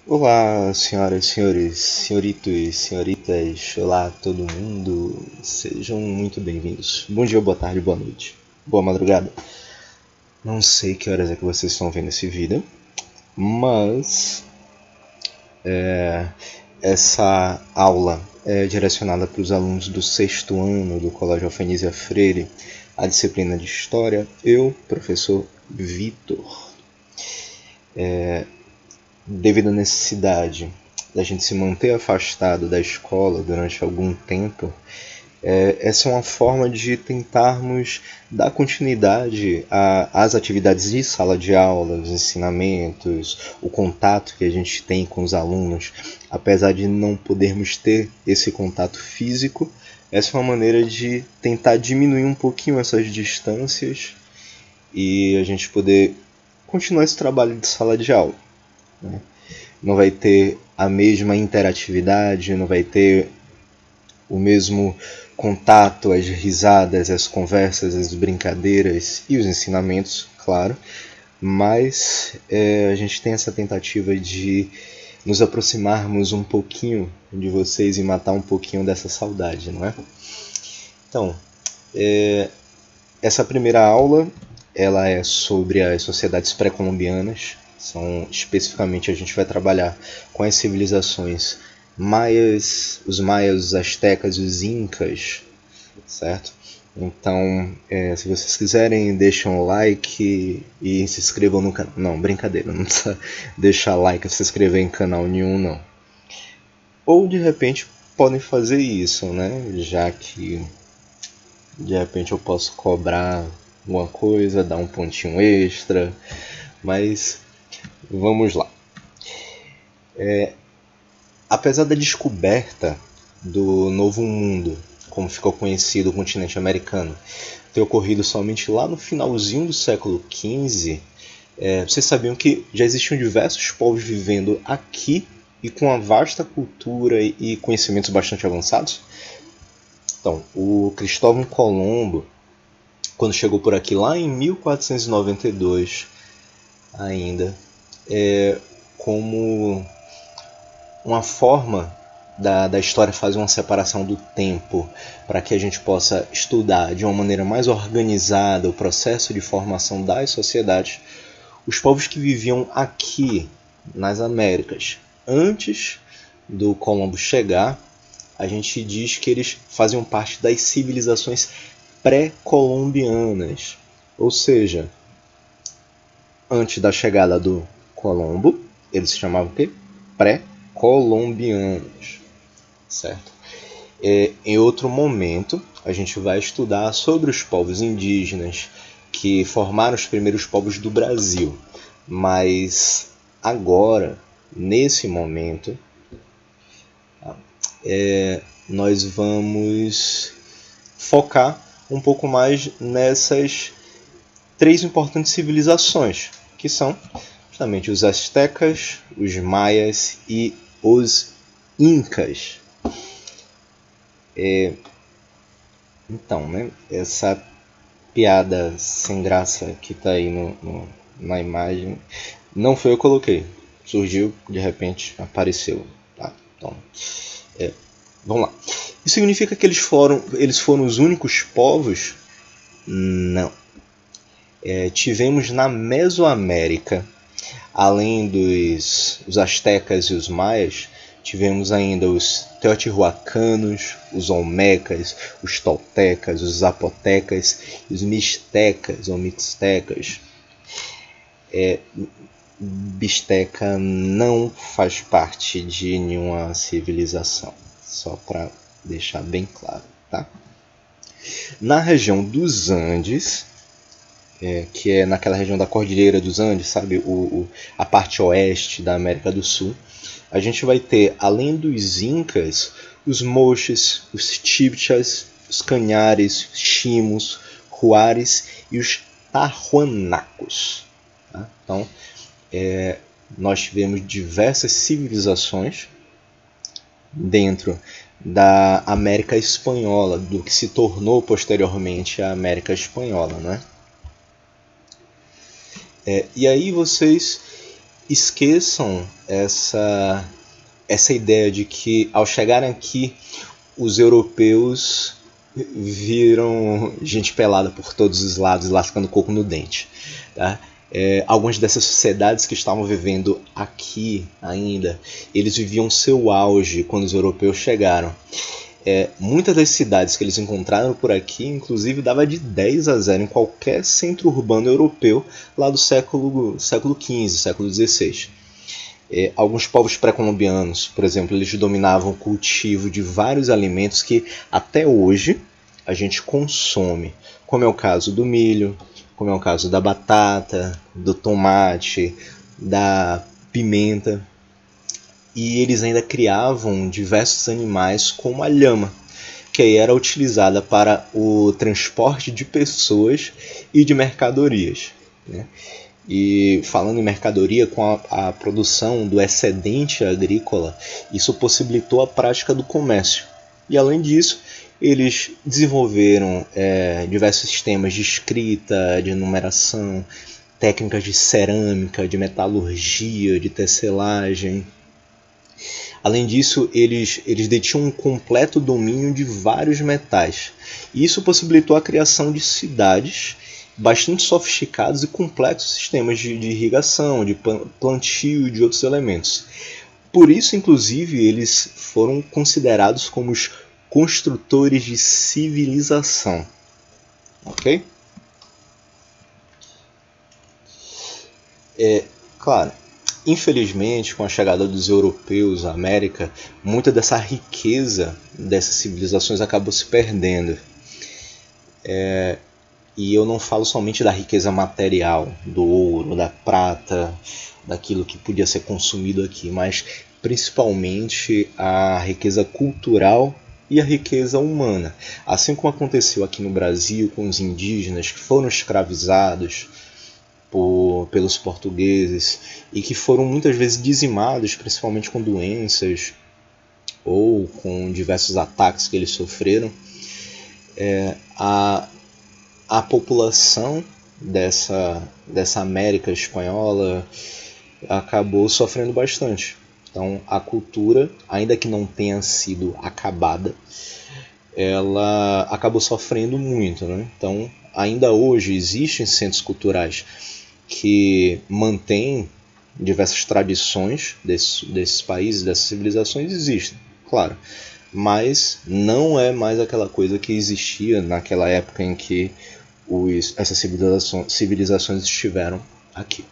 Olá, senhoras, senhores, senhoritos, senhoritas, olá todo mundo, sejam muito bem-vindos. Bom dia, boa tarde, boa noite, boa madrugada. Não sei que horas é que vocês estão vendo esse vídeo, mas essa aula é direcionada para os alunos do sexto ano do Colégio Alfenísia Freire, a disciplina de História. Eu, professor Vitor, devido à necessidade da gente se manter afastado da escola durante algum tempo, essa é uma forma de tentarmos dar continuidade às atividades de sala de aula, os ensinamentos, o contato que a gente tem com os alunos. Apesar de não podermos ter esse contato físico, essa é uma maneira de tentar diminuir um pouquinho essas distâncias e a gente poder continuar esse trabalho de sala de aula, né? Não vai ter a mesma interatividade, não vai ter o mesmo contato, as risadas, as conversas, as brincadeiras e os ensinamentos, claro, mas a gente tem essa tentativa de nos aproximarmos um pouquinho de vocês e matar um pouquinho dessa saudade, não é? Então, essa primeira aula ela é sobre as sociedades pré-colombianas. Especificamente a gente vai trabalhar com as civilizações maias, os maias, os astecas e os incas, certo? Então, se vocês quiserem, deixem um like e se inscrevam no canal. Não, brincadeira, não precisa deixar like e se inscrever em canal nenhum, não. Ou de repente podem fazer isso, né? Já que de repente eu posso cobrar alguma coisa, dar um pontinho extra, mas vamos lá. Apesar da descoberta do Novo Mundo, como ficou conhecido o continente americano, ter ocorrido somente lá no finalzinho do século XV, vocês sabiam que já existiam diversos povos vivendo aqui e com uma vasta cultura e conhecimentos bastante avançados? Então, o Cristóvão Colombo, quando chegou por aqui lá em 1492 ainda, como uma forma da história fazer uma separação do tempo para que a gente possa estudar de uma maneira mais organizada o processo de formação das sociedades, os povos que viviam aqui nas Américas antes do Colombo chegar, a gente diz que eles faziam parte das civilizações pré-colombianas, ou seja, antes da chegada do Colombo, eles se chamavam o quê? Pré-colombianos, certo? Em outro momento, a gente vai estudar sobre os povos indígenas que formaram os primeiros povos do Brasil. Mas agora, nesse momento, nós vamos focar um pouco mais nessas três importantes civilizações, que são justamente os astecas, os maias e os incas. Então, né, essa piada sem graça que está aí na imagem, não foi eu que coloquei. Surgiu, de repente, apareceu. Tá? Então, vamos lá. Isso significa que eles foram os únicos povos? Não. Tivemos na Mesoamérica, além dos astecas e os maias, tivemos ainda os teotihuacanos, os olmecas, os toltecas, os zapotecas e os mixtecas ou mixtecas. Bisteca não faz parte de nenhuma civilização, só para deixar bem claro, tá? Na região dos Andes, que é naquela região da Cordilheira dos Andes, sabe, a parte oeste da América do Sul, a gente vai ter, além dos incas, os moches, os chibchas, os canhares, os chimos, huares e os tahuanacos. Tá? Então, nós tivemos diversas civilizações dentro da América Espanhola, do que se tornou posteriormente a América Espanhola, né? E aí vocês esqueçam essa ideia de que ao chegarem aqui os europeus viram gente pelada por todos os lados, lascando coco no dente. Tá? Algumas dessas sociedades que estavam vivendo aqui ainda, eles viviam seu auge quando os europeus chegaram. Muitas das cidades que eles encontraram por aqui, inclusive, dava de 10-0 em qualquer centro urbano europeu lá do século XV, século XVI. Alguns povos pré-colombianos, por exemplo, eles dominavam o cultivo de vários alimentos que até hoje a gente consome, como é o caso do milho, como é o caso da batata, do tomate, da pimenta. E eles ainda criavam diversos animais como a lhama, que aí era utilizada para o transporte de pessoas e de mercadorias, né? E falando em mercadoria, com a produção do excedente agrícola, isso possibilitou a prática do comércio. E além disso, eles desenvolveram diversos sistemas de escrita, de numeração, técnicas de cerâmica, de metalurgia, de tecelagem. Além disso, eles detinham um completo domínio de vários metais. E isso possibilitou a criação de cidades bastante sofisticados e complexos sistemas de irrigação, de plantio e de outros elementos. Por isso, inclusive, eles foram considerados como os construtores de civilização. Ok? Claro, infelizmente, com a chegada dos europeus à América, muita dessa riqueza dessas civilizações acabou se perdendo. E eu não falo somente da riqueza material, do ouro, da prata, daquilo que podia ser consumido aqui, mas principalmente a riqueza cultural e a riqueza humana. Assim como aconteceu aqui no Brasil com os indígenas que foram escravizados pelos portugueses e que foram muitas vezes dizimados, principalmente com doenças ou com diversos ataques que eles sofreram. A população dessa América espanhola acabou sofrendo bastante. Então a cultura, ainda que não tenha sido acabada, ela acabou sofrendo muito, né? Então ainda hoje existem centros culturais que mantêm diversas tradições desses países, dessas civilizações, existem, claro. Mas não é mais aquela coisa que existia naquela época em que essas civilizações estiveram aqui.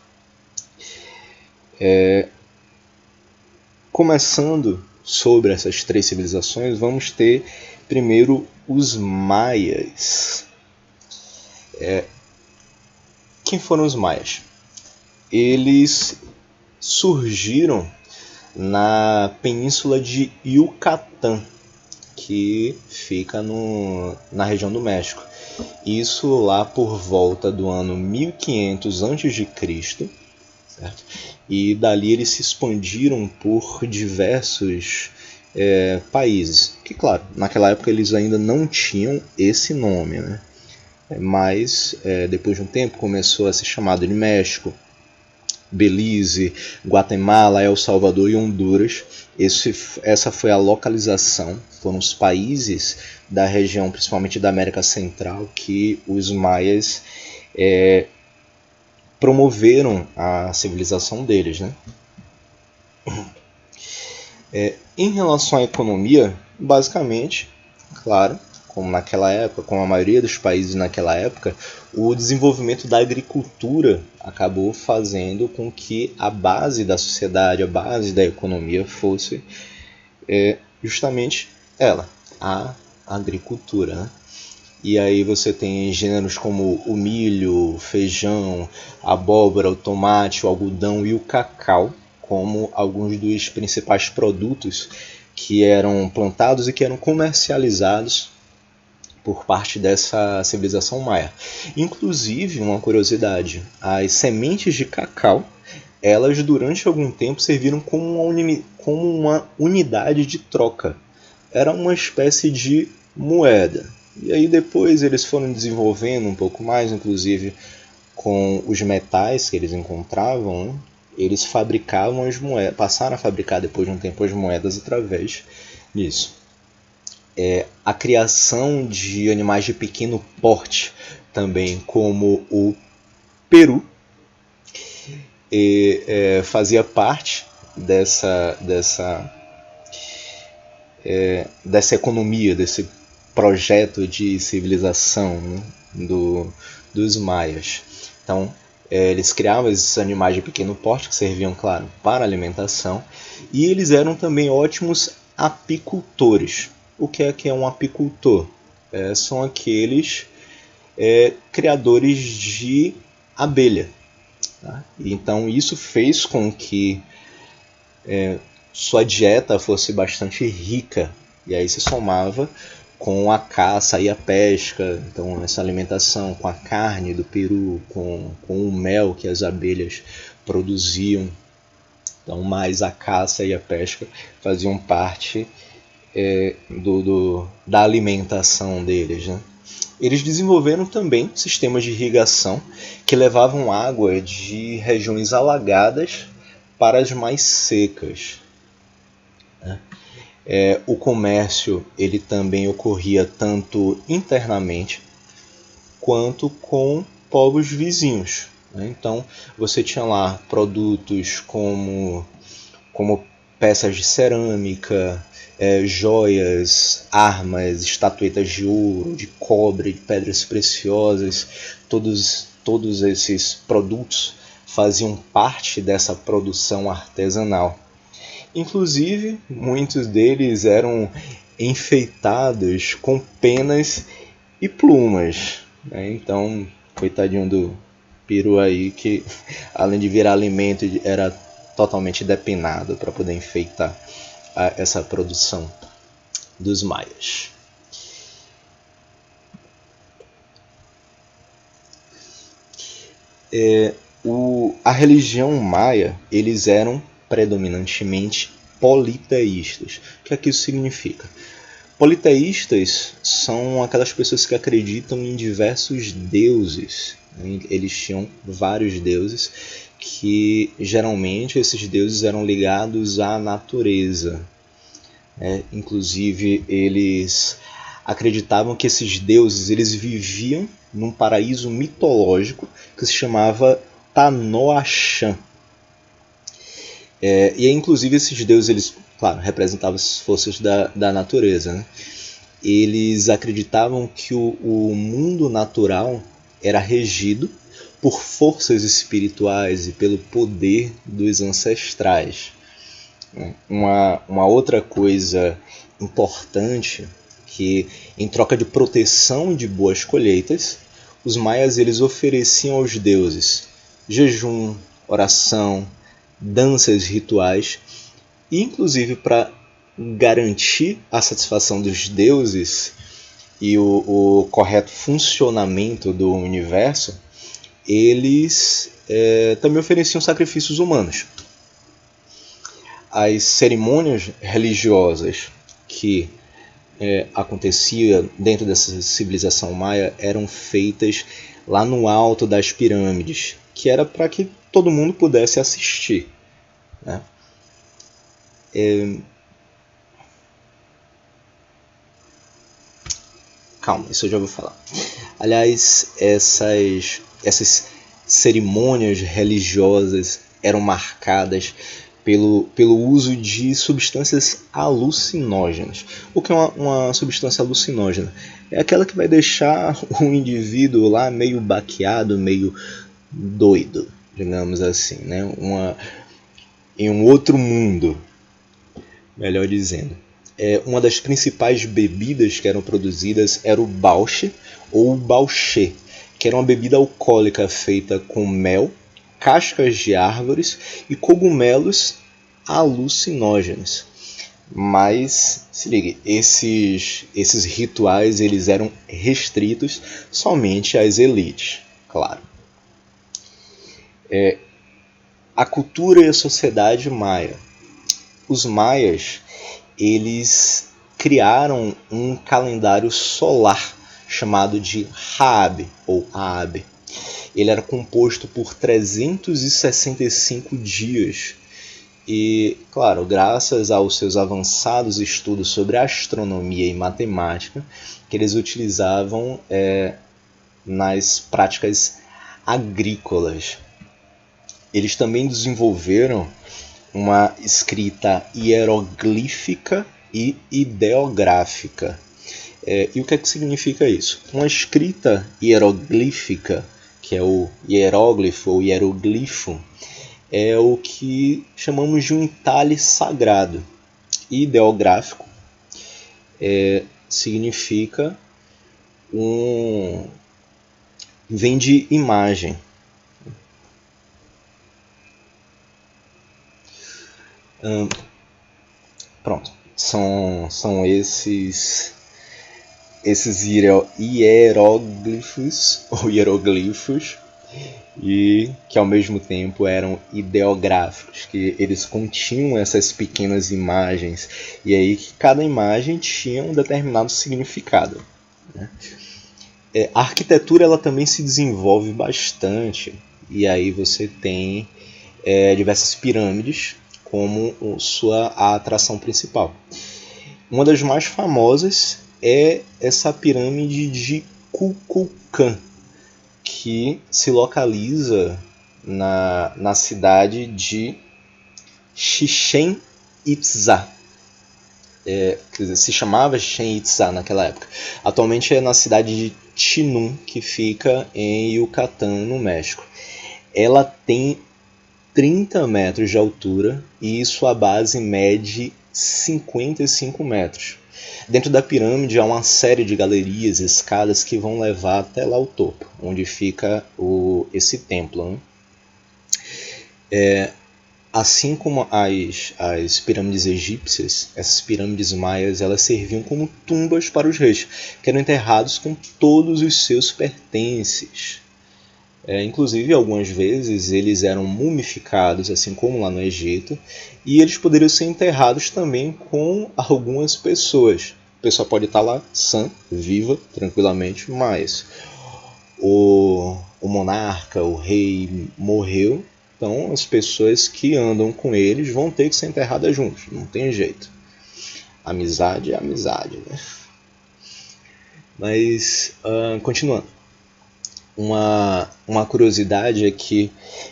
Começando sobre essas três civilizações, vamos ter primeiro os maias. Quem foram os maias? Eles surgiram na península de Yucatán, que fica na região do México. Isso lá por volta do ano 1500 a.C., certo? E dali eles se expandiram por diversos países, que claro, naquela época eles ainda não tinham esse nome, né? Mas depois de um tempo começou a ser chamado de México, Belize, Guatemala, El Salvador e Honduras. Essa foi a localização, foram os países da região, principalmente da América Central, que os maias promoveram a civilização deles, né? Em relação à economia, basicamente, claro, como naquela época, como a maioria dos países naquela época, o desenvolvimento da agricultura acabou fazendo com que a base da sociedade, a base da economia fosse justamente ela, a agricultura, né? E aí você tem gêneros como o milho, o feijão, a abóbora, o tomate, o algodão e o cacau como alguns dos principais produtos que eram plantados e que eram comercializados por parte dessa civilização maia. Inclusive, uma curiosidade, as sementes de cacau, elas durante algum tempo serviram como uma unidade de troca. Era uma espécie de moeda. E aí depois eles foram desenvolvendo um pouco mais, inclusive com os metais que eles encontravam, né? eles fabricavam as moedas, passaram a fabricar depois de um tempo as moedas através disso. A criação de animais de pequeno porte também, como o peru, fazia parte dessa economia, desse projeto de civilização, né, dos maias. Então, eles criavam esses animais de pequeno porte que serviam, claro, para alimentação, e eles eram também ótimos apicultores. O que é um apicultor? São aqueles criadores de abelha. Tá? Então isso fez com que sua dieta fosse bastante rica, e aí se somava com a caça e a pesca, então essa alimentação com a carne do peru, com o mel que as abelhas produziam, então mais a caça e a pesca faziam parte da alimentação deles, né? Eles desenvolveram também sistemas de irrigação que levavam água de regiões alagadas para as mais secas, né? O comércio ele também ocorria tanto internamente quanto com povos vizinhos, né? Então você tinha lá produtos como peças de cerâmica, joias, armas, estatuetas de ouro, de cobre, de pedras preciosas. Todos esses produtos faziam parte dessa produção artesanal. Inclusive, muitos deles eram enfeitados com penas e plumas, né? Então, coitadinho do peru aí, que além de virar alimento, era totalmente depenado para poder enfeitar essa produção dos maias. A religião maia, eles eram predominantemente politeístas. O que isso significa? Politeístas são aquelas pessoas que acreditam em diversos deuses. Eles tinham vários deuses, que geralmente esses deuses eram ligados à natureza. Inclusive, eles acreditavam que esses deuses eles viviam num paraíso mitológico que se chamava Tanoachan. E inclusive esses deuses, eles, claro, representavam as forças da natureza, né? Eles acreditavam que o mundo natural era regido por forças espirituais e pelo poder dos ancestrais. Uma outra coisa importante, que em troca de proteção e de boas colheitas, os maias eles ofereciam aos deuses jejum, oração, danças rituais, e inclusive para garantir a satisfação dos deuses e o correto funcionamento do universo, eles também ofereciam sacrifícios humanos. As cerimônias religiosas que acontecia dentro dessa civilização maia eram feitas lá no alto das pirâmides, que era para que todo mundo pudesse assistir, né? Calma, isso eu já vou falar. Aliás, essas cerimônias religiosas eram marcadas pelo uso de substâncias alucinógenas. O que é uma substância alucinógena? É aquela que vai deixar o indivíduo lá meio baqueado, meio doido, digamos assim, né? Em um outro mundo, melhor dizendo. Uma das principais bebidas que eram produzidas era o bauche ou o bauché, que era uma bebida alcoólica feita com mel, cascas de árvores e cogumelos alucinógenos. Mas, se ligue, esses rituais eles eram restritos somente às elites, claro. A cultura e a sociedade maia. Os maias, eles criaram um calendário solar chamado de Haab ou Aab. ele era composto por 365 dias. E, claro, graças aos seus avançados estudos sobre astronomia e matemática, que eles utilizavam nas práticas agrícolas. Eles também desenvolveram uma escrita hieroglífica e ideográfica. E o que é que significa isso? Uma escrita hieroglífica, que é o hieróglifo ou hieroglifo, é o que chamamos de um entalhe sagrado. E ideográfico significa vem de imagem. Pronto, são esses hieróglifos ou hieroglifos, e que ao mesmo tempo eram ideográficos, que eles continham essas pequenas imagens, e aí que cada imagem tinha um determinado significado, né? A arquitetura ela também se desenvolve bastante, e aí você tem diversas pirâmides como a atração principal. Uma das mais famosas é essa pirâmide de Kukulkan, que se localiza na cidade de Chichén Itzá. Quer dizer, se chamava Chichén Itzá naquela época. Atualmente é na cidade de Chinú, que fica em Yucatán, no México. Ela tem 30 metros de altura e sua base mede 55 metros. Dentro da pirâmide há uma série de galerias e escadas que vão levar até lá ao topo, onde fica esse templo, né? Assim como as pirâmides egípcias, essas pirâmides maias elas serviam como tumbas para os reis, que eram enterrados com todos os seus pertences. Inclusive, algumas vezes eles eram mumificados, assim como lá no Egito, e eles poderiam ser enterrados também com algumas pessoas. A pessoa pode estar lá sã, viva, tranquilamente, mas o monarca, o rei morreu, então as pessoas que andam com eles vão ter que ser enterradas juntos, não tem jeito. Amizade é amizade, né? Mas, continuando. Uma curiosidade é que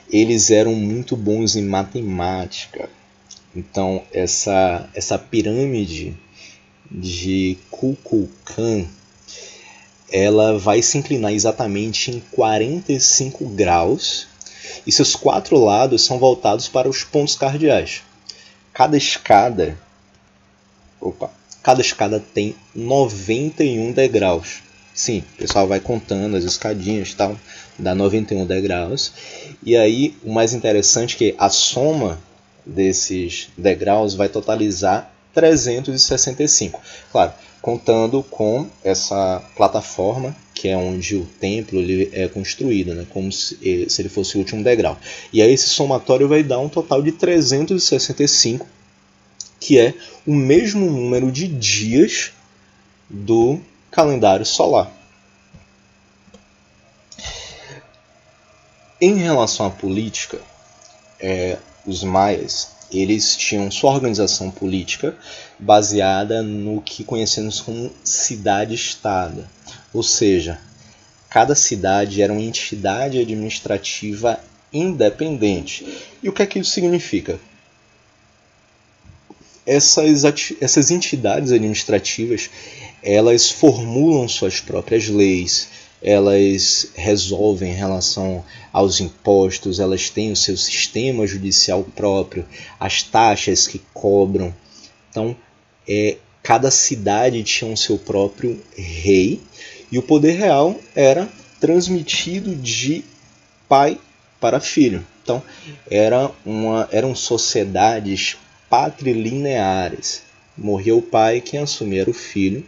eles eram muito bons em matemática. Então, essa pirâmide de Kukulkan, ela vai se inclinar exatamente em 45 graus e seus 4 lados são voltados para os pontos cardeais. Cada escada tem 91 degraus. Sim, o pessoal vai contando as escadinhas e tal, dá 91 degraus. E aí, o mais interessante é que a soma desses degraus vai totalizar 365. Claro, contando com essa plataforma, que é onde o templo ele é construído, né? Como se ele fosse o último degrau. E aí esse somatório vai dar um total de 365, que é o mesmo número de dias do calendário solar. Em relação à política, os maias eles tinham sua organização política baseada no que conhecemos como cidade-estado, ou seja, cada cidade era uma entidade administrativa independente. E o que é que isso significa? Essas entidades administrativas elas formulam suas próprias leis, elas resolvem em relação aos impostos, elas têm o seu sistema judicial próprio, as taxas que cobram. Então, cada cidade tinha o seu próprio rei e o poder real era transmitido de pai para filho. Então, eram sociedades patrilineares. Morria o pai, quem assumia era o filho.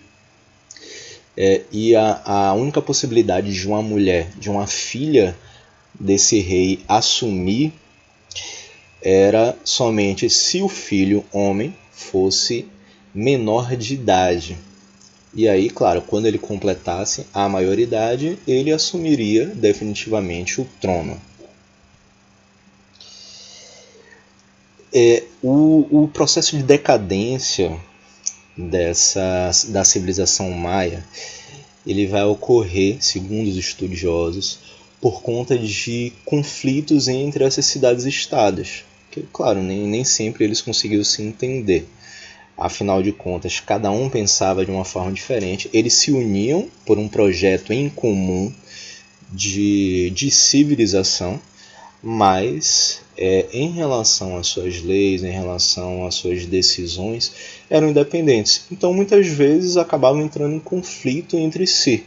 E a única possibilidade de uma mulher, de uma filha desse rei assumir, era somente se o filho homem fosse menor de idade. E aí, claro, quando ele completasse a maioridade, ele assumiria definitivamente o trono. O processo de decadência da civilização maia, ele vai ocorrer, segundo os estudiosos, por conta de conflitos entre essas cidades-estados. Que, claro, nem sempre eles conseguiram se entender. Afinal de contas, cada um pensava de uma forma diferente. Eles se uniam por um projeto em comum de civilização, mas em relação às suas leis, em relação às suas decisões, eram independentes. Então, muitas vezes, acabavam entrando em conflito entre si.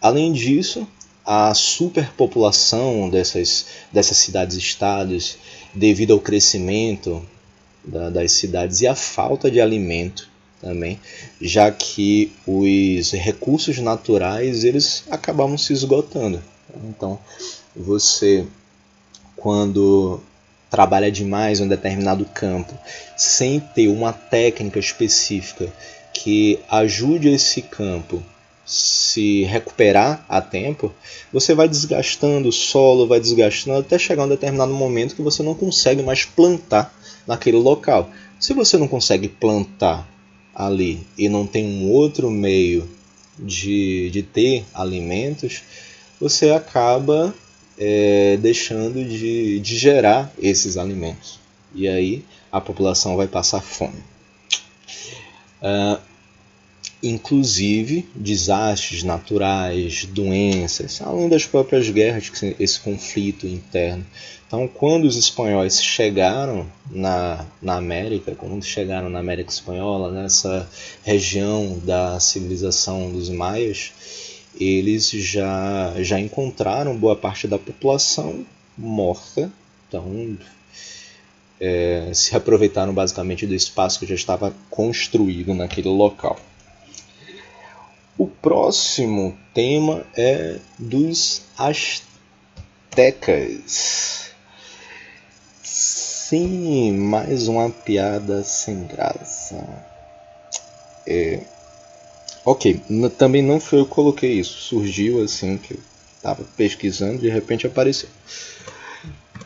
Além disso, a superpopulação dessas cidades-estados, devido ao crescimento das cidades e a falta de alimento também, já que os recursos naturais eles acabavam se esgotando. Então, você, quando trabalha demais em um determinado campo, sem ter uma técnica específica que ajude esse campo se recuperar a tempo, você vai desgastando o solo, vai desgastando até chegar a um determinado momento que você não consegue mais plantar naquele local. Se você não consegue plantar ali e não tem um outro meio de ter alimentos, você acaba deixando de gerar esses alimentos. E aí a população vai passar fome. Inclusive desastres naturais, doenças, além das próprias guerras, esse conflito interno. Então, quando os espanhóis chegaram na América, quando chegaram na América Espanhola, nessa região da civilização dos maias, eles já encontraram boa parte da população morta. Então, se aproveitaram basicamente do espaço que já estava construído naquele local. O próximo tema é dos astecas. Sim, mais uma piada sem graça. Ok, também não foi eu que coloquei isso. Surgiu assim que eu estava pesquisando e de repente apareceu.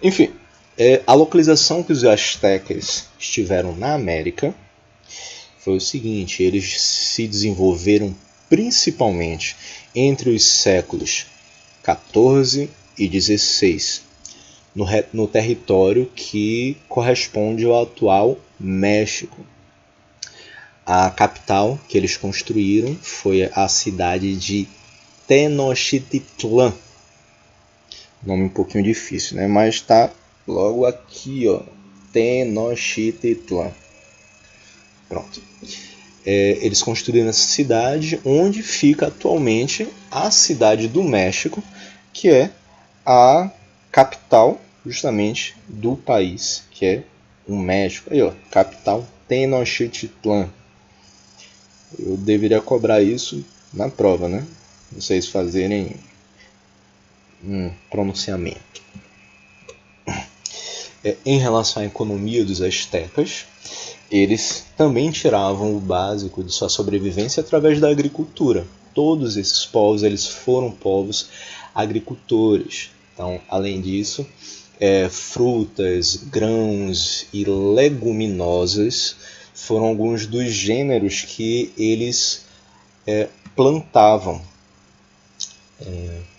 Enfim, a localização que os astecas estiveram na América foi o seguinte: eles se desenvolveram principalmente entre os séculos XIV e XVI, no território que corresponde ao atual México. A capital que eles construíram foi a cidade de Tenochtitlan. Nome um pouquinho difícil, né? Mas está logo aqui, ó, Tenochtitlan. Pronto. Eles construíram essa cidade, onde fica atualmente a cidade do México, que é a capital justamente do país, que é o México. Aí, ó, capital Tenochtitlan. Eu deveria cobrar isso na prova, né? Vocês fazerem um pronunciamento. Em relação à economia dos astecas, eles também tiravam o básico de sua sobrevivência através da agricultura. Todos esses povos eles foram povos agricultores. Então, além disso, frutas, grãos e leguminosas foram alguns dos gêneros que eles plantavam.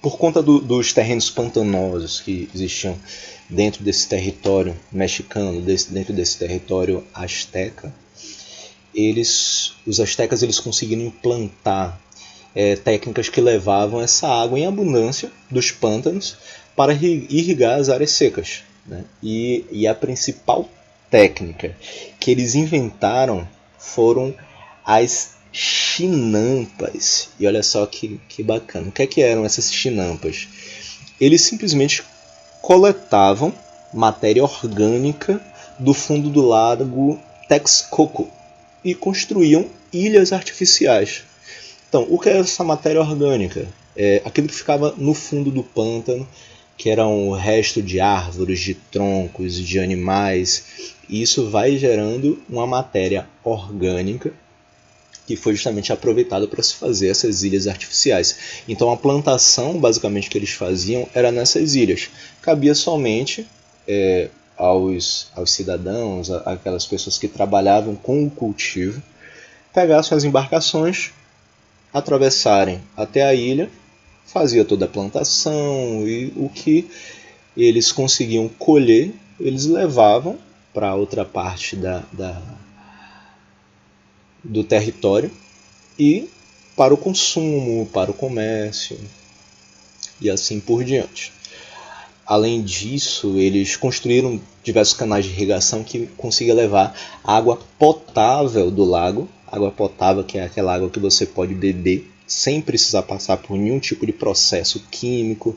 Por conta dos terrenos pantanosos que existiam dentro desse território mexicano, dentro desse território asteca, os astecas eles conseguiram implantar técnicas que levavam essa água em abundância dos pântanos para irrigar as áreas secas, né? E a principal técnica que eles inventaram foram as chinampas. E olha só que bacana. O que eram essas chinampas? Eles simplesmente coletavam matéria orgânica do fundo do lago Texcoco e construíam ilhas artificiais. Então, o que é essa matéria orgânica? Aquilo que ficava no fundo do pântano, que era o resto de árvores, de troncos, de animais. E isso vai gerando uma matéria orgânica que foi justamente aproveitado para se fazer essas ilhas artificiais. Então a plantação, basicamente, que eles faziam era nessas ilhas. Cabia somente aos cidadãos, aquelas pessoas que trabalhavam com o cultivo, pegar suas embarcações, atravessarem até a ilha, fazia toda a plantação e o que eles conseguiam colher, eles levavam para outra parte do território e para o consumo, para o comércio e assim por diante. Além disso, eles construíram diversos canais de irrigação que conseguiam levar água potável do lago, água potável que é aquela água que você pode beber sem precisar passar por nenhum tipo de processo químico,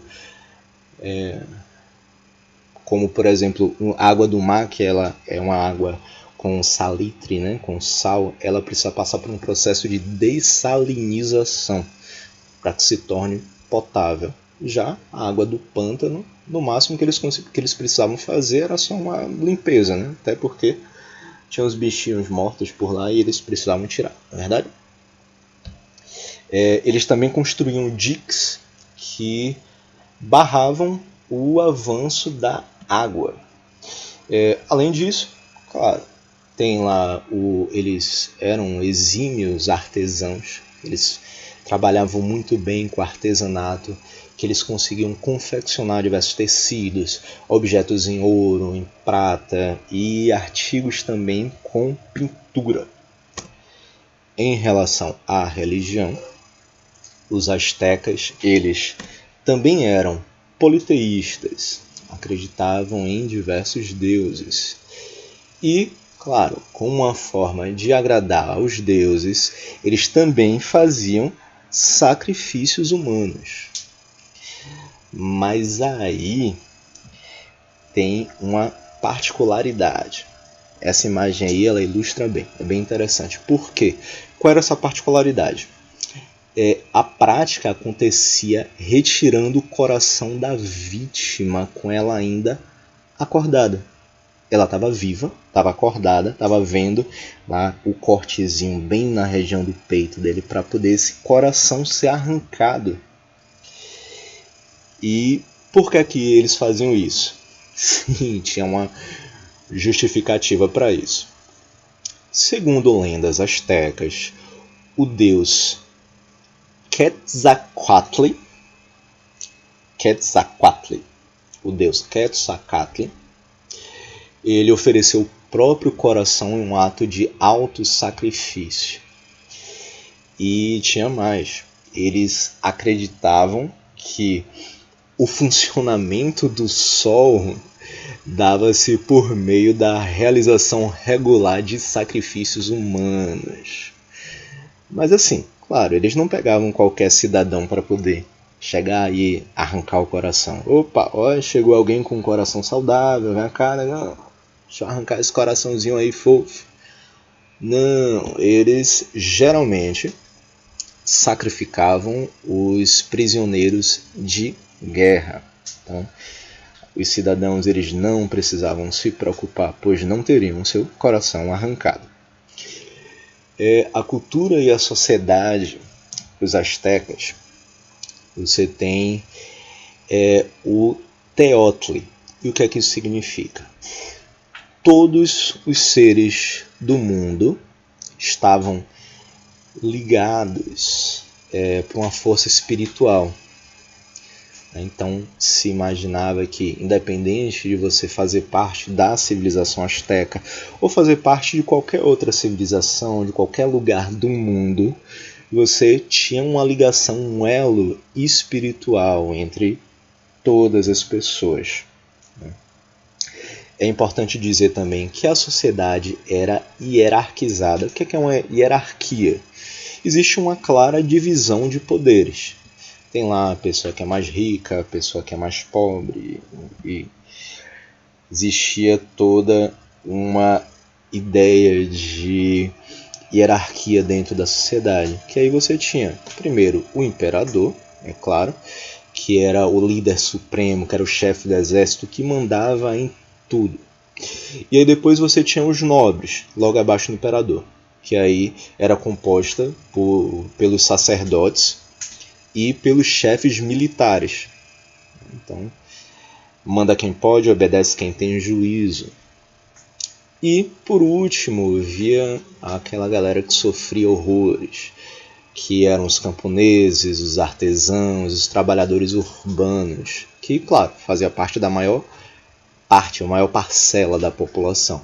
como por exemplo a água do mar, que ela é uma água com salitre, né, com sal, ela precisa passar por um processo de dessalinização para que se torne potável. Já a água do pântano, no máximo que eles precisavam fazer era só uma limpeza, né? Até porque tinha os bichinhos mortos por lá e eles precisavam tirar, não é verdade? Eles também construíam diques que barravam o avanço da água. Além disso, claro, tem lá eles eram exímios artesãos, eles trabalhavam muito bem com artesanato, que eles conseguiam confeccionar diversos tecidos, objetos em ouro, em prata e artigos também com pintura. Em relação à religião, os astecas, eles também eram politeístas, acreditavam em diversos deuses. E, claro, como uma forma de agradar aos deuses, eles também faziam sacrifícios humanos. Mas aí tem uma particularidade. Essa imagem aí ela ilustra bem, é bem interessante. Por quê? Qual era essa particularidade? A prática acontecia retirando o coração da vítima com ela ainda acordada. Ela estava viva, estava acordada, estava vendo lá o cortezinho bem na região do peito dele para poder esse coração ser arrancado. E por que que eles faziam isso? Sim, tinha uma justificativa para isso. Segundo lendas astecas, o deus Quetzalcoatl, o deus Quetzalcoatl, ele ofereceu o próprio coração em um ato de auto-sacrifício. E tinha mais. Eles acreditavam que o funcionamento do Sol dava-se por meio da realização regular de sacrifícios humanos. Mas assim, claro, eles não pegavam qualquer cidadão para poder chegar e arrancar o coração. Opa, ó, chegou alguém com um coração saudável, vem cá, não, deixa eu arrancar esse coraçãozinho aí fofo. Não, eles geralmente sacrificavam os prisioneiros de guerra. Então, os cidadãos eles não precisavam se preocupar, pois não teriam seu coração arrancado. A cultura e a sociedade dos astecas, você tem o Teotli. E o que é que isso significa? Todos os seres do mundo estavam ligados por uma força espiritual. Então se imaginava que, independente de você fazer parte da civilização asteca ou fazer parte de qualquer outra civilização, de qualquer lugar do mundo, você tinha uma ligação, um elo espiritual entre todas as pessoas. É importante dizer também que a sociedade era hierarquizada. O que é uma hierarquia? Existe uma clara divisão de poderes. Tem lá a pessoa que é mais rica, a pessoa que é mais pobre. E existia toda uma ideia de hierarquia dentro da sociedade. Que aí você tinha, primeiro, o imperador, é claro, que era o líder supremo, que era o chefe do exército, que mandava em tudo. E aí depois você tinha os nobres, logo abaixo do imperador. que aí era composta pelos sacerdotes e pelos chefes militares. Então, manda quem pode, obedece quem tem juízo. E, por último, via aquela galera que sofria horrores, que eram os camponeses, os artesãos, os trabalhadores urbanos, que, claro, fazia parte da maior parte, a maior parcela da população.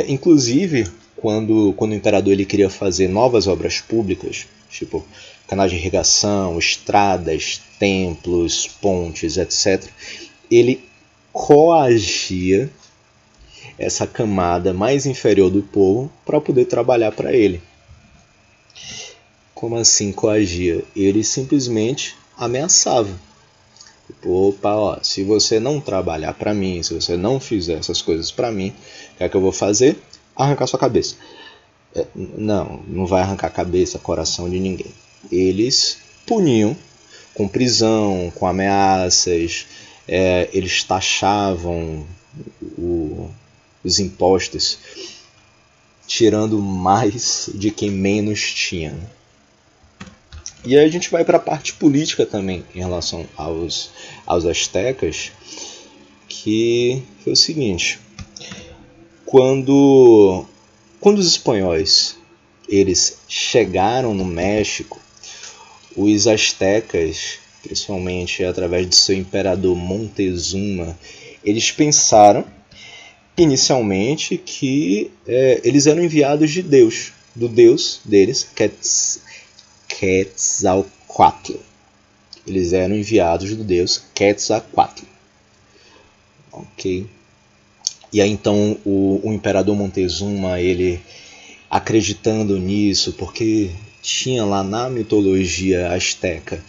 Inclusive, quando o imperador ele queria fazer novas obras públicas, tipo canais de irrigação, estradas, templos, pontes, etc., ele coagia essa camada mais inferior do povo para poder trabalhar para ele. Como assim coagia? Ele simplesmente ameaçava. Tipo, opa, ó, se você não trabalhar para mim, se você não fizer essas coisas para mim, o que é que eu vou fazer? Arrancar sua cabeça. Não vai arrancar a cabeça, coração de ninguém. Eles puniam com prisão, com ameaças, eles taxavam os impostos, tirando mais de quem menos tinha. E aí a gente vai para a parte política também em relação aos astecas, que foi o seguinte: quando os espanhóis eles chegaram no México, os astecas, principalmente através de seu imperador Montezuma, eles pensaram inicialmente que eles eram enviados de Deus, do Deus deles, Quetzalcoatl. Eles eram enviados do Deus Quetzalcoatl. Ok. E aí então o imperador Montezuma, ele acreditando nisso, porque tinha lá na mitologia asteca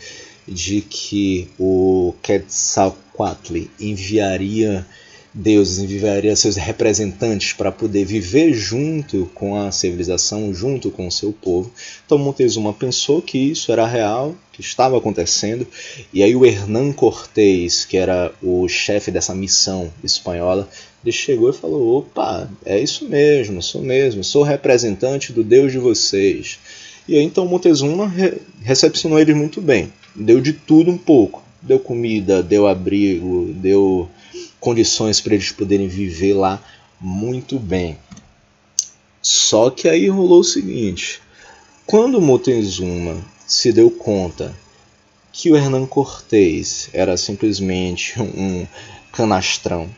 de que o Quetzalcoatl enviaria deuses, enviaria seus representantes para poder viver junto com a civilização, junto com o seu povo. Então Montezuma pensou que isso era real, que estava acontecendo, e aí o Hernán Cortés, que era o chefe dessa missão espanhola, ele chegou e falou: opa, é isso mesmo, sou representante do Deus de vocês. E aí então Montezuma recepcionou eles muito bem, deu de tudo um pouco, deu comida, deu abrigo, deu condições para eles poderem viver lá muito bem. Só que aí rolou o seguinte: quando Montezuma se deu conta que o Hernán Cortés era simplesmente um canastrão,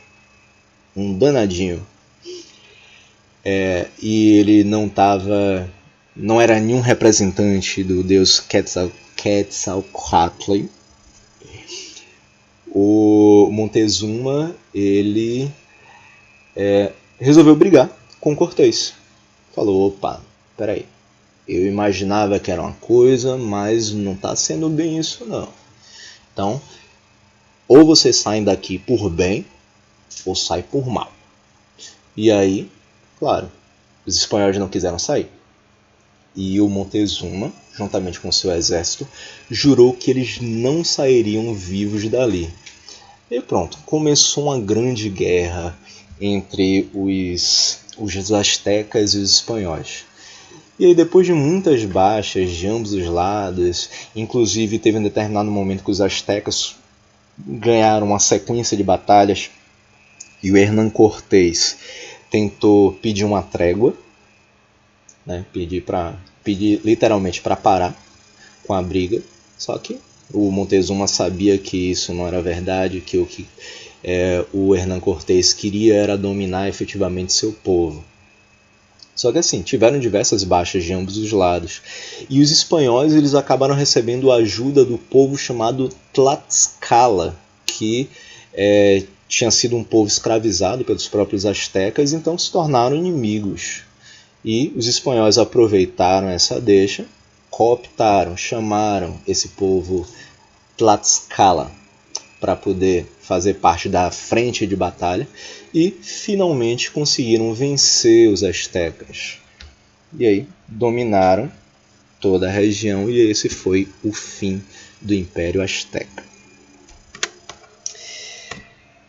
um danadinho, e ele não era nenhum representante do deus Quetzalcoatl, o Montezuma ele resolveu brigar com Cortés. Falou: opa, peraí, eu imaginava que era uma coisa, mas não está sendo bem isso não. Então, ou vocês saem daqui por bem, ou saem por mal. E aí, claro, os espanhóis não quiseram sair. E o Montezuma, juntamente com seu exército, jurou que eles não sairiam vivos dali. E pronto, começou uma grande guerra entre os astecas e os espanhóis. E aí, depois de muitas baixas de ambos os lados, inclusive teve um determinado momento que os astecas ganharam uma sequência de batalhas e o Hernán Cortés tentou pedir uma trégua, né, pedir literalmente para parar com a briga, só que o Montezuma sabia que isso não era verdade, que o Hernán Cortés queria era dominar efetivamente seu povo. Só que assim, tiveram diversas baixas de ambos os lados. E os espanhóis eles acabaram recebendo a ajuda do povo chamado Tlaxcala, que tinha sido um povo escravizado pelos próprios astecas, então se tornaram inimigos. E os espanhóis aproveitaram essa deixa, cooptaram, chamaram esse povo Tlaxcala para poder fazer parte da frente de batalha e finalmente conseguiram vencer os astecas. E aí dominaram toda a região e esse foi o fim do Império Azteca.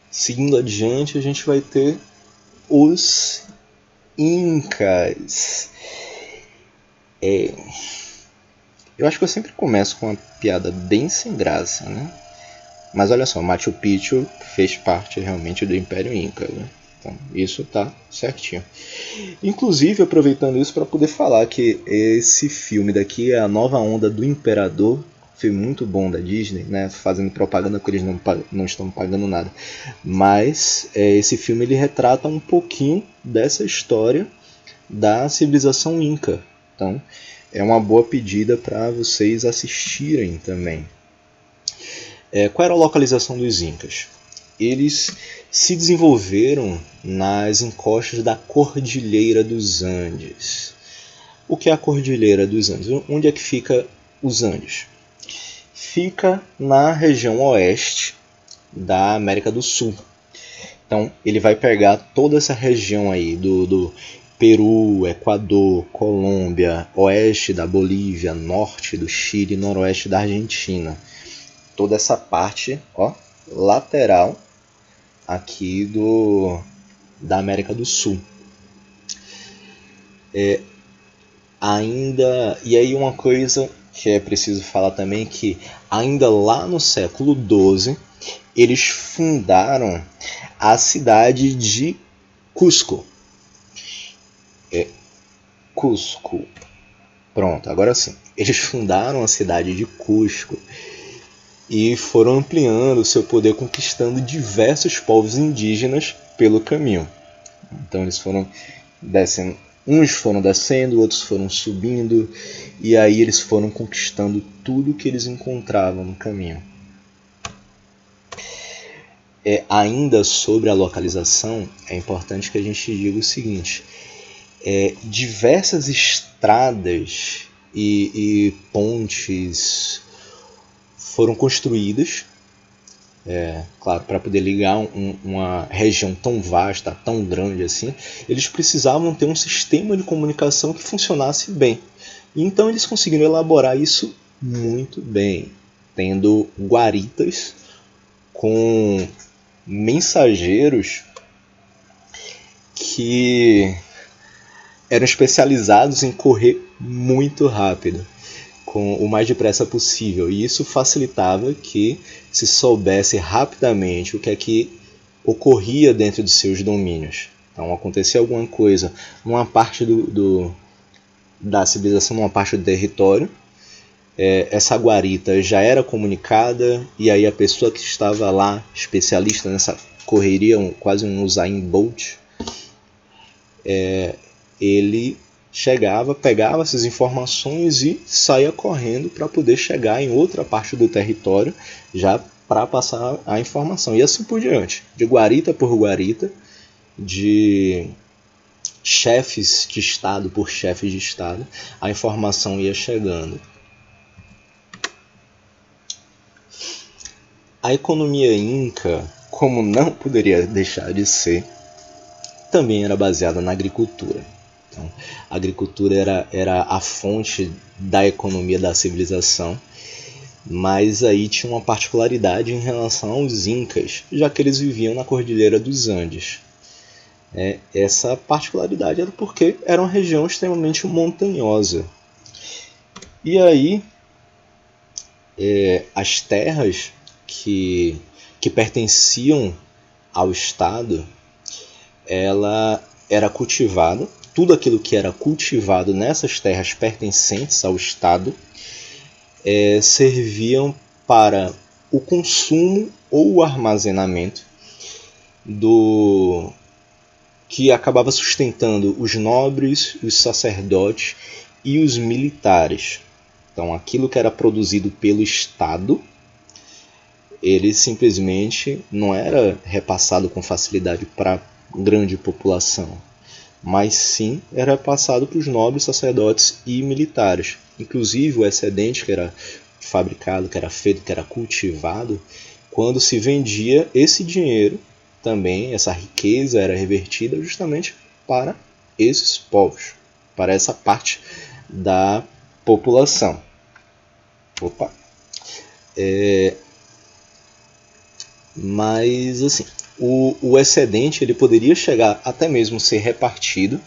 Seguindo adiante, a gente vai ter os Incas. Eu acho que eu sempre começo com uma piada bem sem graça, né? Mas olha só, Machu Picchu fez parte realmente do Império Inca, né? Então, isso tá certinho. Inclusive, aproveitando isso para poder falar que esse filme daqui é a nova onda do Imperador. Foi muito bom da Disney, né? Fazendo propaganda porque eles não estão pagando nada. Mas esse filme ele retrata um pouquinho dessa história da civilização Inca. Então, é uma boa pedida para vocês assistirem também. Qual era a localização dos Incas? Eles se desenvolveram nas encostas da Cordilheira dos Andes. O que é a Cordilheira dos Andes? Onde é que fica os Andes? Fica na região oeste da América do Sul. Então ele vai pegar toda essa região aí do Peru, Equador, Colômbia, oeste da Bolívia, norte do Chile, noroeste da Argentina. Toda essa parte lateral aqui da América do Sul. E aí uma coisa que é preciso falar também, que ainda lá no século XII eles fundaram a cidade de Cusco. Cusco. Pronto, agora sim. Eles fundaram a cidade de Cusco e foram ampliando o seu poder, conquistando diversos povos indígenas pelo caminho. Então eles foram descendo, uns foram descendo, outros foram subindo, e aí eles foram conquistando tudo que eles encontravam no caminho. Ainda sobre a localização, é importante que a gente diga o seguinte: diversas estradas e pontes foram construídas, claro, para poder ligar uma região tão vasta, tão grande assim. Eles precisavam ter um sistema de comunicação que funcionasse bem. Então eles conseguiram elaborar isso muito bem, tendo guaritas com mensageiros que eram especializados em correr muito rápido, com o mais depressa possível, e isso facilitava que se soubesse rapidamente o que é que ocorria dentro de seus domínios. Então, acontecia alguma coisa numa parte da civilização, numa parte do território, essa guarita já era comunicada, e aí a pessoa que estava lá, especialista nessa correria, quase um Usain Bolt, ele chegava, pegava essas informações e saía correndo para poder chegar em outra parte do território já para passar a informação. E assim por diante, de guarita por guarita, de chefes de estado por chefes de estado, a informação ia chegando. A economia inca, como não poderia deixar de ser, também era baseada na agricultura. Então, a agricultura era a fonte da economia da civilização, mas aí tinha uma particularidade em relação aos incas, já que eles viviam na Cordilheira dos Andes. Essa particularidade era porque era uma região extremamente montanhosa. E aí, as terras que pertenciam ao Estado, ela era cultivada. Tudo aquilo que era cultivado nessas terras pertencentes ao Estado serviam para o consumo ou o armazenamento que acabava sustentando os nobres, os sacerdotes e os militares. Então, aquilo que era produzido pelo Estado, ele simplesmente não era repassado com facilidade para a grande população, mas sim era passado para os nobres, sacerdotes e militares. Inclusive o excedente que era fabricado, que era feito, que era cultivado, quando se vendia, esse dinheiro também, essa riqueza era revertida justamente para esses povos, para essa parte da população. Mas assim, o excedente ele poderia chegar até mesmo ser repartido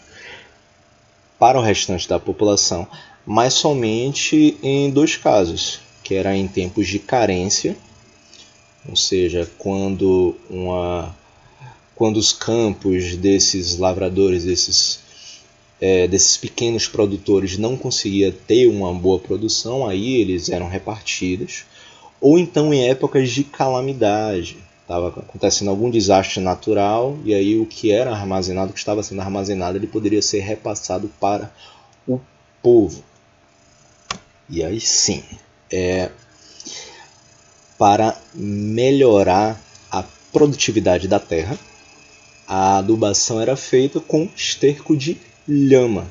para o restante da população, mas somente em dois casos, que era em tempos de carência, ou seja, quando os campos desses lavradores, desses pequenos produtores não conseguiam ter uma boa produção, aí eles eram repartidos, ou então em épocas de calamidade, estava acontecendo algum desastre natural, e aí o que era armazenado, o que estava sendo armazenado, ele poderia ser repassado para o povo. E aí sim, para melhorar a produtividade da terra, a adubação era feita com esterco de lhama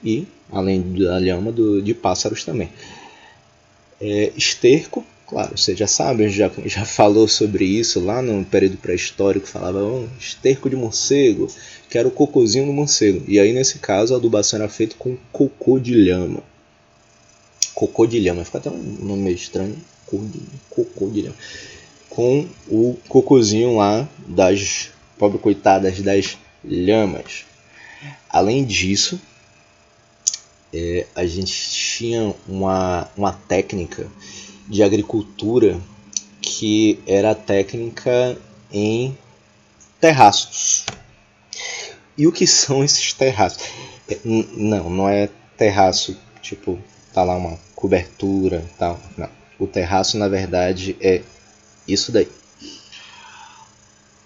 e, além da lhama, de pássaros também. Esterco, claro, você já sabe, já falou sobre isso lá no período pré-histórico, falava esterco de morcego, que era o cocôzinho do morcego. E aí, nesse caso, a adubação era feita com cocô de lhama. Cocô de lhama, fica até um nome meio estranho. Cocô de lhama. Com o cocôzinho lá das pobre coitadas das lhamas. Além disso, a gente tinha uma técnica de agricultura que era a técnica em terraços. E o que são esses terraços? Não é terraço tipo tá lá uma cobertura, tal. Não. O terraço na verdade é isso daí.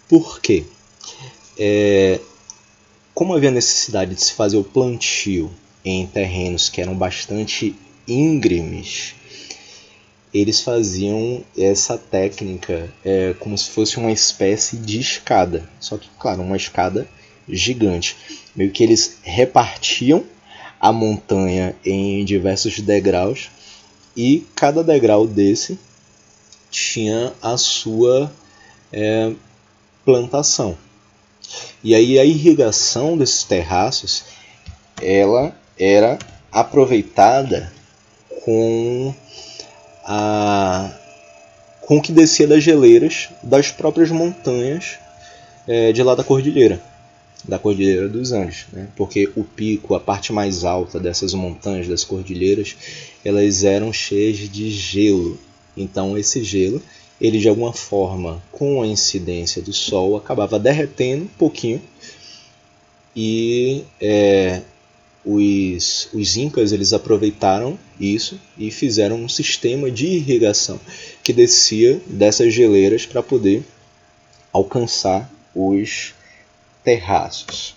Por quê? Como havia necessidade de se fazer o plantio em terrenos que eram bastante íngremes, eles faziam essa técnica como se fosse uma espécie de escada. Só que, claro, uma escada gigante. Meio que eles repartiam a montanha em diversos degraus e cada degrau desse tinha a sua plantação. E aí a irrigação desses terraços ela era aproveitada com o que descia das geleiras das próprias montanhas de lá da Cordilheira dos Andes, né? Porque o pico, a parte mais alta dessas montanhas, das cordilheiras, elas eram cheias de gelo. Então esse gelo, ele de alguma forma, com a incidência do sol, acabava derretendo um pouquinho e os incas eles aproveitaram isso e fizeram um sistema de irrigação que descia dessas geleiras para poder alcançar os terraços.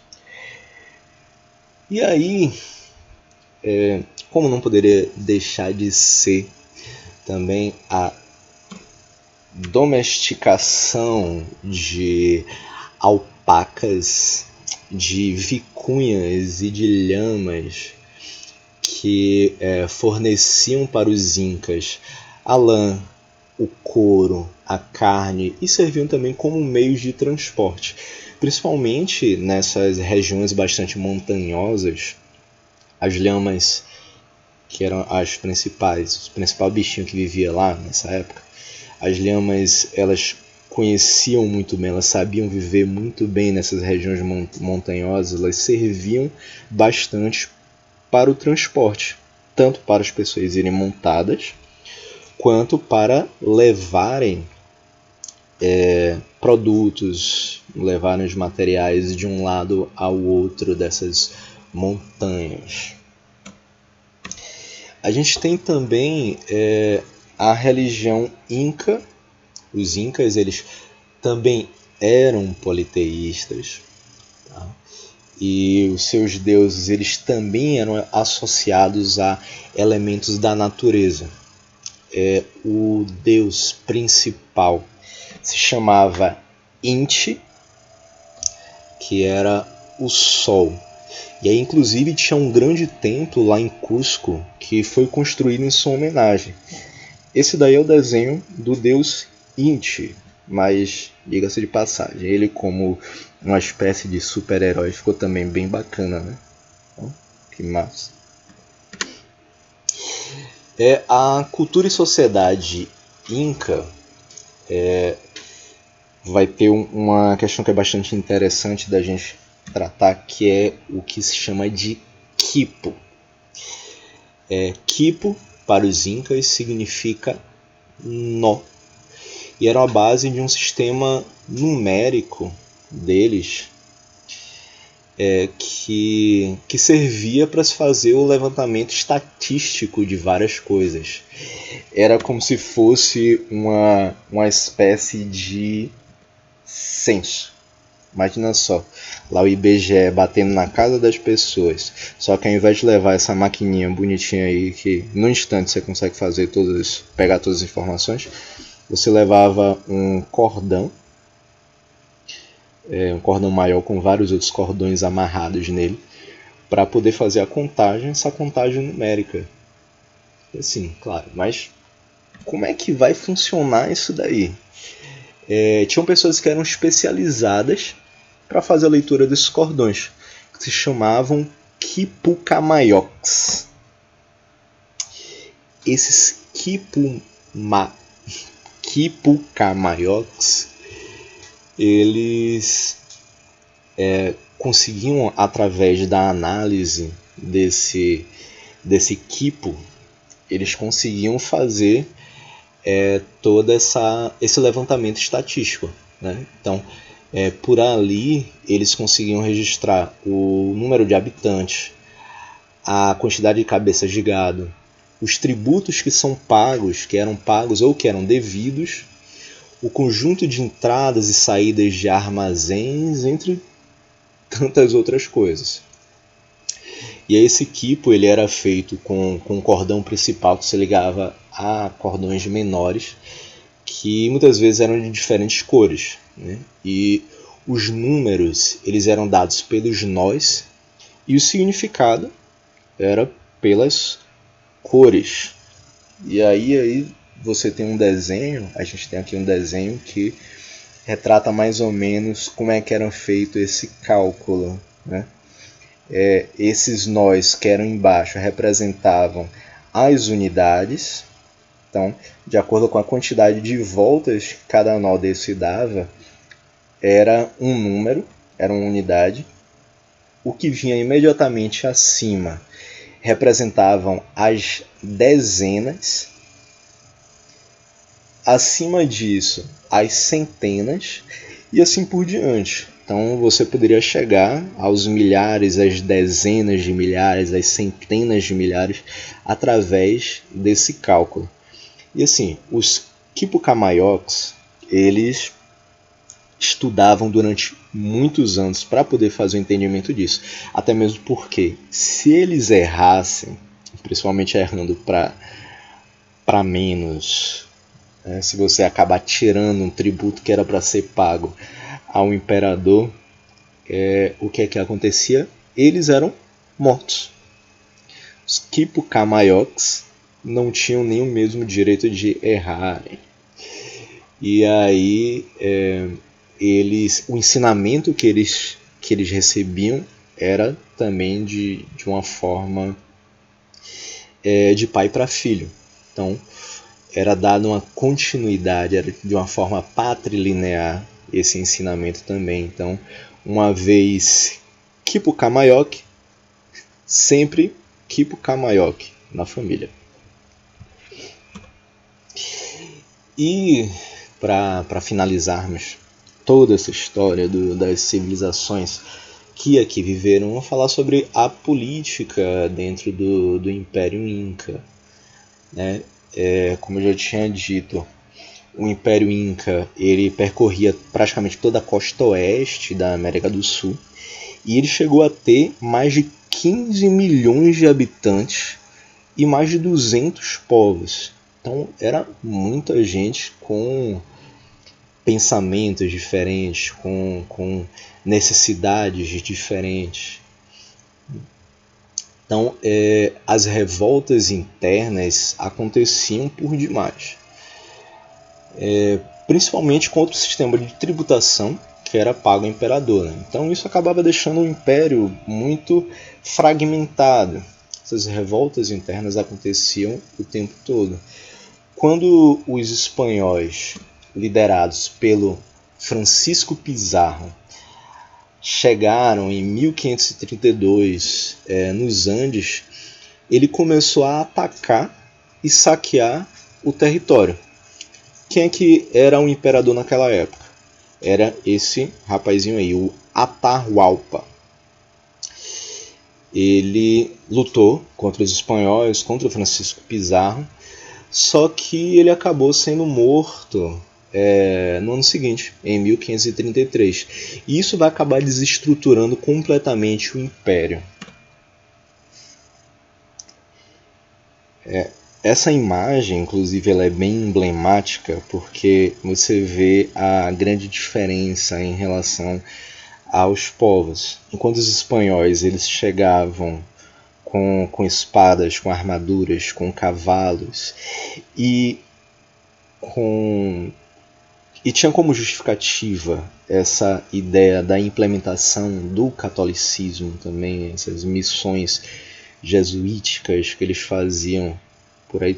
E aí, como não poderia deixar de ser também a domesticação de alpacas, de vicunhas e de lhamas que forneciam para os incas a lã, o couro, a carne e serviam também como meios de transporte. Principalmente nessas regiões bastante montanhosas, as lhamas, que eram o principal bichinho que vivia lá nessa época, as lhamas elas conheciam muito bem, elas sabiam viver muito bem nessas regiões montanhosas, elas serviam bastante para o transporte, tanto para as pessoas irem montadas, quanto para levarem produtos, levarem os materiais de um lado ao outro dessas montanhas. A gente tem também a religião inca. Os incas eles também eram politeístas, tá? E os seus deuses eles também eram associados a elementos da natureza. O deus principal se chamava Inti, que era o sol. E aí, inclusive, tinha um grande templo lá em Cusco que foi construído em sua homenagem. Esse daí é o desenho do deus Inti, mas diga-se de passagem, ele como uma espécie de super-herói ficou também bem bacana, né? Então, que massa. A cultura e sociedade inca vai ter uma questão que é bastante interessante da gente tratar, que é o que se chama de quipu. Quipu, para os incas, significa nó. E era a base de um sistema numérico deles, que servia para se fazer o levantamento estatístico de várias coisas. Era como se fosse uma espécie de censo. Imagina só, lá o IBGE batendo na casa das pessoas. Só que ao invés de levar essa maquininha bonitinha aí, que no instante você consegue fazer pegar todas as informações, você levava um cordão maior com vários outros cordões amarrados nele, para poder fazer essa contagem numérica. Assim, claro, mas como é que vai funcionar isso daí? Tinham pessoas que eram especializadas para fazer a leitura desses cordões, que se chamavam Quipucamaiocs. Esses Quipucamaiocs, eles conseguiam, através da análise desse quipu, eles conseguiam fazer todo esse levantamento estatístico, né? Então, por ali, eles conseguiam registrar o número de habitantes, a quantidade de cabeças de gado, os tributos que eram pagos ou que eram devidos, o conjunto de entradas e saídas de armazéns, entre tantas outras coisas. E esse quipu ele era feito com um cordão principal que se ligava a cordões menores, que muitas vezes eram de diferentes cores, né? E os números eles eram dados pelos nós e o significado era pelas cores. E aí você tem um desenho, a gente tem aqui um desenho que retrata mais ou menos como é que era feito esse cálculo, né? Esses nós que eram embaixo representavam as unidades. Então, de acordo com a quantidade de voltas que cada nó desse dava, era um número, era uma unidade. O que vinha imediatamente acima representavam as dezenas. Acima disso, as centenas e assim por diante. Então você poderia chegar aos milhares, às dezenas de milhares, às centenas de milhares através desse cálculo. E assim, os Quipucamaiocs, eles estudavam durante muitos anos para poder fazer o entendimento disso. Até mesmo porque, se eles errassem, principalmente errando para menos, né, se você acabar tirando um tributo que era para ser pago ao imperador, o que é que acontecia? Eles eram mortos. Os Quipucamaiocs não tinham nem o mesmo direito de errarem. E aí o ensinamento que eles recebiam era também de uma forma de pai para filho. Então era dada uma continuidade, era de uma forma patrilinear esse ensinamento também. Então, uma vez Quipucamaioc, sempre Quipucamaioc na família. E para finalizarmos toda essa história das civilizações que aqui viveram, vamos falar sobre a política dentro do Império Inca, né? Como eu já tinha dito, o Império Inca ele percorria praticamente toda a costa oeste da América do Sul e ele chegou a ter mais de 15 milhões de habitantes e mais de 200 povos. Então era muita gente com pensamentos diferentes, com necessidades diferentes. Então as revoltas internas aconteciam por demais. Principalmente contra o sistema de tributação que era pago ao imperador, né? Então isso acabava deixando o império muito fragmentado. Essas revoltas internas aconteciam o tempo todo. Quando os espanhóis, liderados pelo Francisco Pizarro, chegaram em 1532 nos Andes, ele começou a atacar e saquear o território. Quem é que era o imperador naquela época? Era esse rapazinho aí, o Atahualpa. Ele lutou contra os espanhóis, contra o Francisco Pizarro, só que ele acabou sendo morto no ano seguinte, em 1533. E isso vai acabar desestruturando completamente o império. Essa imagem, inclusive, ela é bem emblemática porque você vê a grande diferença em relação aos povos. Enquanto os espanhóis eles chegavam com espadas, com armaduras, com cavalos e tinha como justificativa essa ideia da implementação do catolicismo também, essas missões jesuíticas que eles faziam por aí.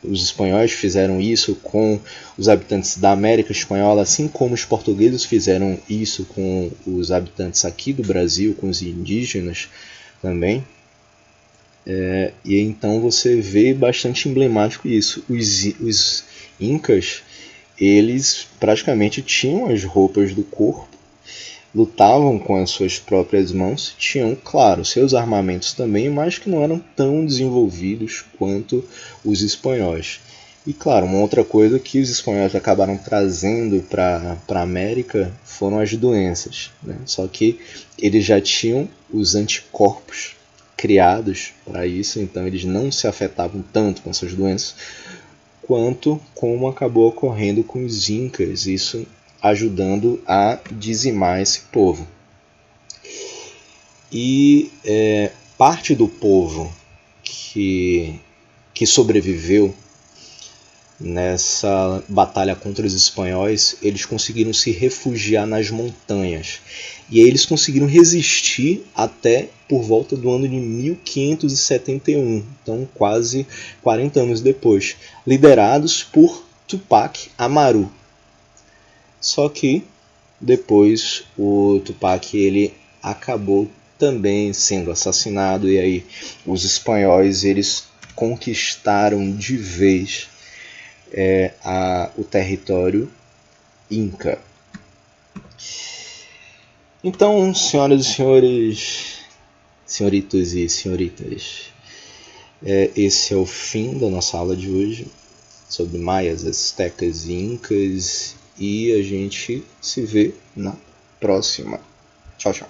Os espanhóis fizeram isso com os habitantes da América Espanhola, assim como os portugueses fizeram isso com os habitantes aqui do Brasil, com os indígenas também. E então você vê bastante emblemático isso. Os incas, eles praticamente tinham as roupas do corpo, lutavam com as suas próprias mãos, tinham, claro, seus armamentos também, mas que não eram tão desenvolvidos quanto os espanhóis. E claro, uma outra coisa que os espanhóis acabaram trazendo para a América foram as doenças, né? Só que eles já tinham os anticorpos criados para isso, então eles não se afetavam tanto com essas doenças quanto como acabou ocorrendo com os incas, isso ajudando a dizimar esse povo. E parte do povo que sobreviveu nessa batalha contra os espanhóis, eles conseguiram se refugiar nas montanhas. E aí eles conseguiram resistir até por volta do ano de 1571, então quase 40 anos depois, liderados por Tupac Amaru. Só que depois o Tupac ele acabou também sendo assassinado, e aí os espanhóis eles conquistaram de vez o território Inca. Então, senhoras e senhores, senhoritos e senhoritas, esse é o fim da nossa aula de hoje sobre maias, astecas e incas, e a gente se vê na próxima. Tchau, tchau.